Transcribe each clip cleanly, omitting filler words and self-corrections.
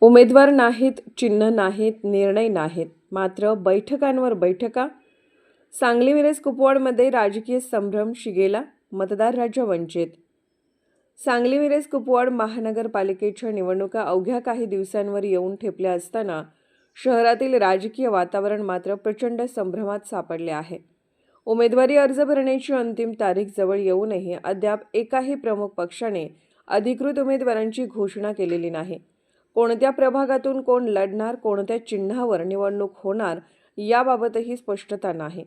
उमेदवार नाहीत, चिन्ह नाहीत, निर्णय नाहीत, मात्र बैठकांवर बैठका. सांगली मिरज कुपवाडमध्ये राजकीय संभ्रम शिगेला, मतदार राज्य वंचित. सांगली मिरज कुपवाड महानगरपालिकेच्या निवडणुका अवघ्या काही दिवसांवर येऊन ठेपल्या असताना शहरातील राजकीय वातावरण मात्र प्रचंड संभ्रमात सापडले आहे. उमेदवारी अर्ज भरण्याची अंतिम तारीख जवळ येऊनही अद्याप एकाही प्रमुख पक्षाने अधिकृत उमेदवारांची घोषणा केलेली नाही. कोणत्या प्रभागातून कोण लढणार, कोणत्या चिन्हावर निवडणूक होणार याबाबतही स्पष्टता नाही.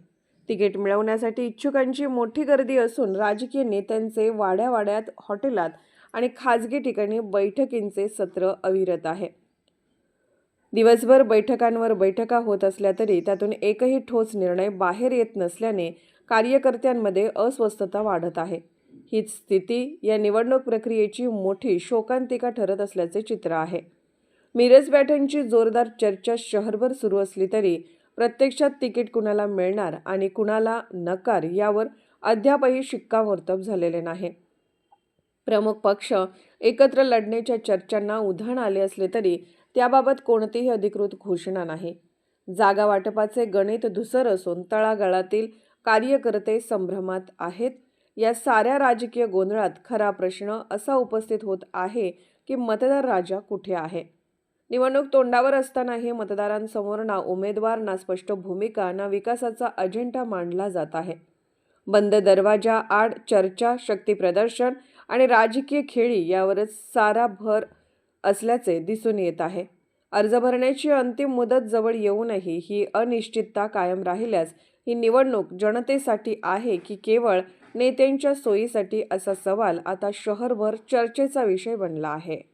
तिकीट मिळवण्यासाठी इच्छुकांची मोठी गर्दी असून राजकीय नेत्यांचे वाड्यावाड्यात, हॉटेलात आणि खाजगी ठिकाणी बैठकींचे सत्र अविरत आहे. दिवसभर बैठकांवर बैठका होत असल्या तरी त्यातून एकही ठोस निर्णय बाहेर येत नसल्याने कार्यकर्त्यांमध्ये अस्वस्थता वाढत आहे. हीच स्थिती या निवडणूक प्रक्रियेची मोठी शोकांतिका ठरत असल्याचे चित्र आहे. मिरज पॅटर्नची जोरदार चर्चा शहरभर सुरू असली तरी प्रत्यक्षात तिकीट कुणाला मिळणार आणि कुणाला नकार यावर अद्यापही शिक्कामोर्तब झालेले नाही. प्रमुख पक्ष एकत्र लढण्याच्या चर्चांना उधाण आले असले तरी त्याबाबत कोणतीही अधिकृत घोषणा नाही. जागा वाटपाचे गणित धुसर असून तळागाळातील कार्यकर्ते संभ्रमात आहेत. या साऱ्या राजकीय गोंधळात खरा प्रश्न असा उपस्थित होत आहे की मतदार राजा कुठे आहे. निवडणूक तोंडावर असतानाही मतदारांसमोर ना उमेदवार, ना स्पष्ट भूमिका, ना विकासाचा अजेंडा मांडला जात आहे. बंद दरवाजा आड चर्चा, शक्तीप्रदर्शन आणि राजकीय खेळी यावरच सारा भर असल्याचे दिसून येत आहे. अर्ज भरण्याची अंतिम मुदत जवळ येऊनही ही अनिश्चितता कायम राहिल्यास ही निवडणूक जनतेसाठी आहे की केवळ नेत्यांच्या सोयीसाठी असा सवाल आता शहरभर चर्चेचा विषय बनला आहे.